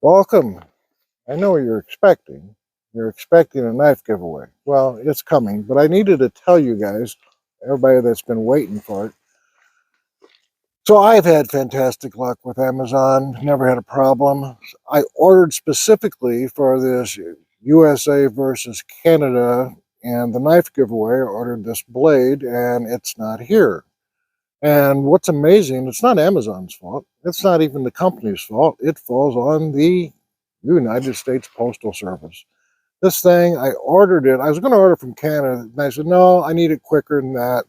Welcome. I know what you're expecting. You're expecting a knife giveaway. Well, it's coming, but I needed to tell you guys, everybody that's been waiting for it. So I've had fantastic luck with Amazon, never had a problem. I ordered specifically for this USA versus Canada and the knife giveaway. I ordered this blade and it's not here. And what's amazing, it's not Amazon's fault. It's not even the company's fault. It falls on the United States Postal Service. This thing, I ordered it. I was going to order from Canada, and I said, no, I need it quicker than that.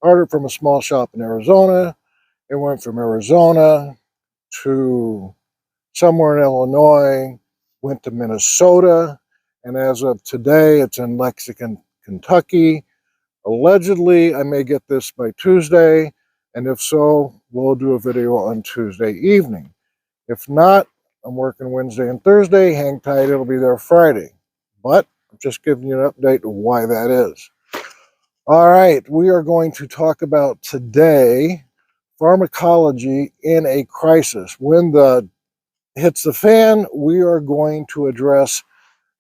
Ordered from a small shop in Arizona. It went from Arizona to somewhere in Illinois, went to Minnesota, and as of today, it's in Lexington, Kentucky. Allegedly, I may get this by Tuesday, and if so, we'll do a video on Tuesday evening. If not, I'm working Wednesday and Thursday. Hang tight, it'll be there Friday. But I'm just giving you an update of why that is. All right, we are going to talk about today pharmacology in a crisis. When the hits the fan, we are going to address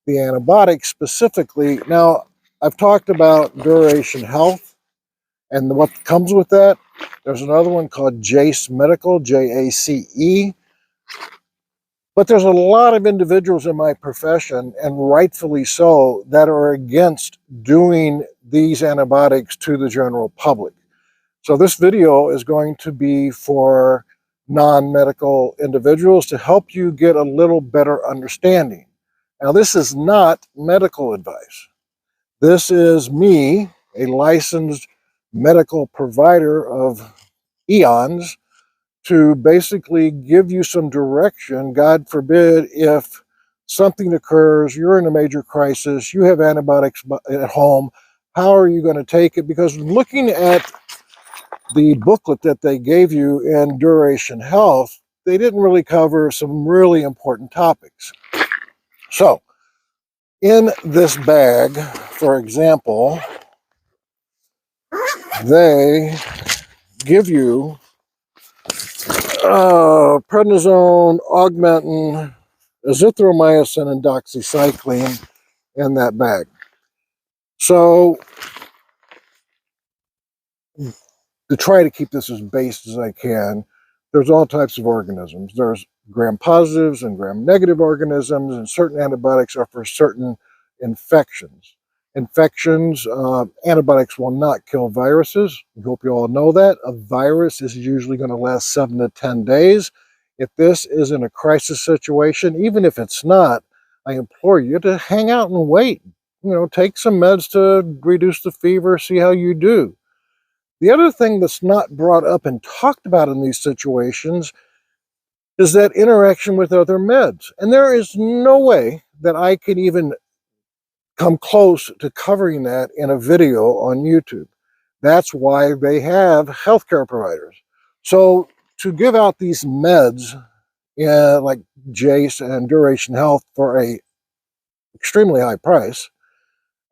the antibiotics specifically. Now, I've talked about duration health and what comes with that. There's another one called JACE Medical, J-A-C-E. But there's a lot of individuals in my profession, and rightfully so, that are against doing these antibiotics to the general public. So this video is going to be for non-medical individuals to help you get a little better understanding. Now, this is not medical advice. This is me, a licensed medical provider of eons, to basically give you some direction. God forbid, if something occurs, you're in a major crisis, you have antibiotics at home, how are you going to take it? Because looking at the booklet that they gave you in Duration Health, they didn't really cover some really important topics. So, in this bag, for example, they give you prednisone, augmentin, azithromycin, and doxycycline in that bag. So, to try to keep this as based as I can, there's all types of organisms. There's gram-positives and gram-negative organisms, and certain antibiotics are for certain infections. Antibiotics will not kill viruses. We hope you all know that. A virus is usually going to last 7 to 10 days. If this is in a crisis situation, even if it's not, I implore you to hang out and wait. Take some meds to reduce the fever, see how you do. The other thing that's not brought up and talked about in these situations is that interaction with other meds. And there is no way that I can even come close to covering that in a video on YouTube. That's why they have healthcare providers. So to give out these meds, like JACE and Duration Health, for a extremely high price,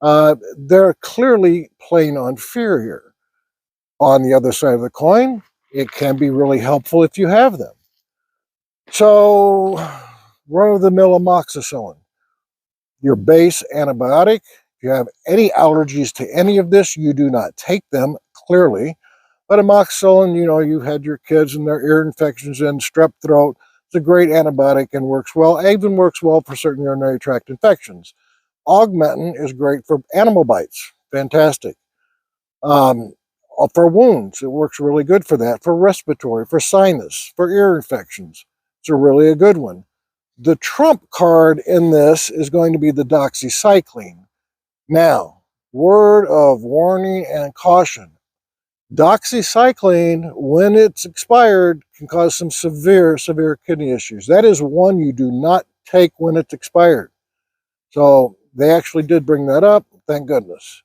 they're clearly playing on fear here. On the other side of the coin, it can be really helpful if you have them. So, run-of-the-mill amoxicillin, your base antibiotic. If you have any allergies to any of this, you do not take them, clearly. But amoxicillin, you've had your kids and their ear infections and strep throat. It's a great antibiotic and works well. It even works well for certain urinary tract infections. Augmentin is great for animal bites. Fantastic. For wounds, it works really good for that. For respiratory, for sinus, for ear infections. It's really a good one. The trump card in this is going to be the doxycycline. Now, word of warning and caution. Doxycycline, when it's expired, can cause some severe kidney issues. That is one you do not take when it's expired. So they actually did bring that up. Thank goodness.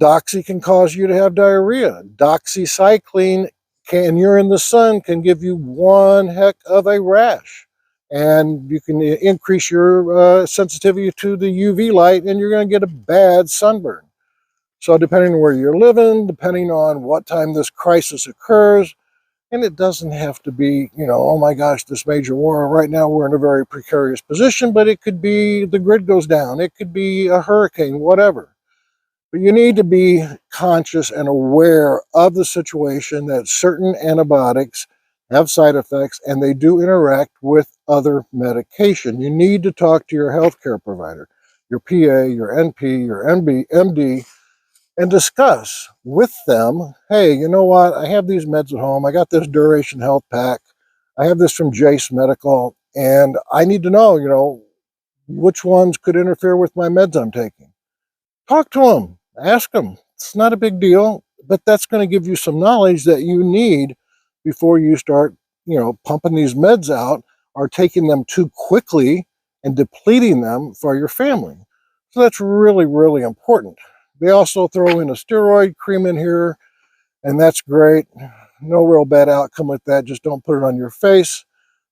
Doxy can cause you to have diarrhea. Doxycycline, you're in the sun, can give you one heck of a rash. And you can increase your sensitivity to the UV light, and you're going to get a bad sunburn. So depending on where you're living, depending on what time this crisis occurs, And it doesn't have to be, oh my gosh, this major war. Right now we're in a very precarious position, but it could be the grid goes down. It could be a hurricane, whatever. But you need to be conscious and aware of the situation that certain antibiotics have side effects and they do interact with other medication. You need to talk to your healthcare provider, your PA, your NP, your MD, and discuss with them, hey, you know what? I have these meds at home. I got this Duration Health Pack. I have this from Jace Medical, and I need to know, which ones could interfere with my meds I'm taking. Talk to them, ask them. It's not a big deal, but that's going to give you some knowledge that you need before you start, pumping these meds out or taking them too quickly and depleting them for your family. So that's really, really important. They also throw in a steroid cream in here, and that's great. No real bad outcome with that. Just don't put it on your face.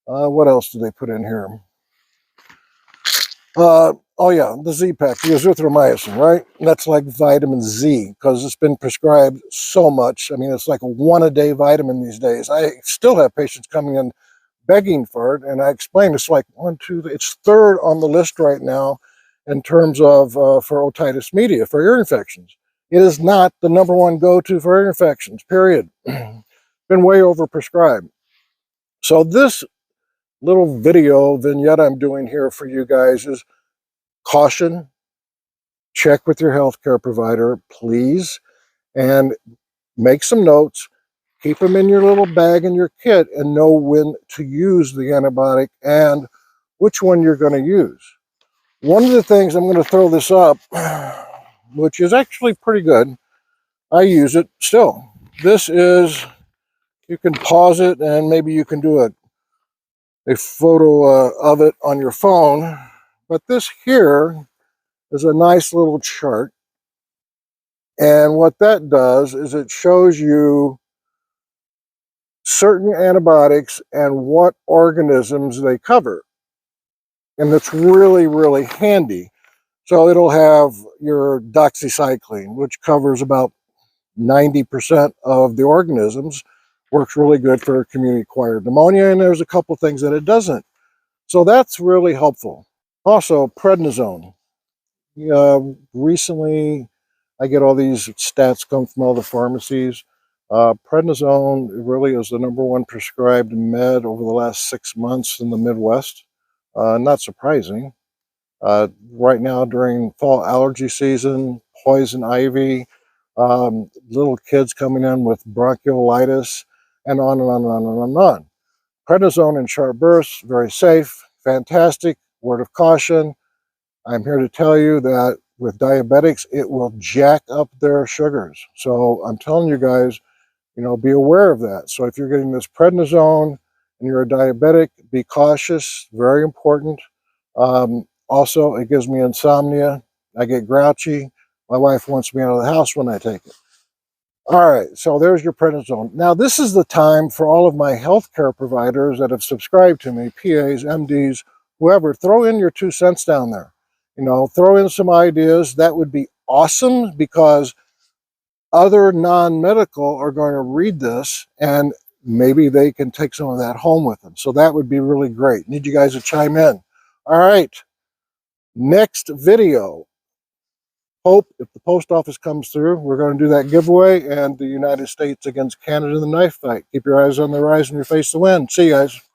What else do they put in here? Oh yeah, the Z-Pack, the azithromycin, right? That's like vitamin Z because it's been prescribed so much. I mean, it's like a one-a-day vitamin these days. I still have patients coming in begging for it, and I explained it's like it's third on the list right now in terms of for otitis media, for ear infections. It is not the number one go-to for ear infections, period. Been way overprescribed. So this little video vignette I'm doing here for you guys is caution, check with your healthcare provider, please, and make some notes. Keep them in your little bag in your kit and know when to use the antibiotic and which one you're going to use. One of the things, I'm going to throw this up, which is actually pretty good. I use it still. This is, you can pause it and maybe you can do a photo of it on your phone. But this here is a nice little chart. And what that does is it shows you certain antibiotics and what organisms they cover. And that's really, really handy. So it'll have your doxycycline, which covers about 90% of the organisms, works really good for community-acquired pneumonia, and there's a couple things that it doesn't. So that's really helpful. Also, prednisone. Recently, I get all these stats come from all the pharmacies. Prednisone really is the number one prescribed med over the last 6 months in the Midwest. Not surprising. Right now, during fall allergy season, poison ivy, little kids coming in with bronchiolitis, and on and on and on and on and on. Prednisone in sharp bursts, very safe, fantastic. Word of caution, I'm here to tell you that with diabetics, it will jack up their sugars. So I'm telling you guys, be aware of that. So if you're getting this prednisone and you're a diabetic, be cautious, very important. Also, it gives me insomnia. I get grouchy. My wife wants me out of the house when I take it. All right, so there's your prednisone. Now, this is the time for all of my healthcare providers that have subscribed to me, PAs, MDs, whoever, throw in your 2 cents down there. Throw in some ideas. That would be awesome because other non-medical are going to read this and maybe they can take some of that home with them. So that would be really great. Need you guys to chime in. All right, next video. Hope if the post office comes through, we're going to do that giveaway and the United States against Canada in the knife fight. Keep your eyes on the rise and your face to win. See you guys.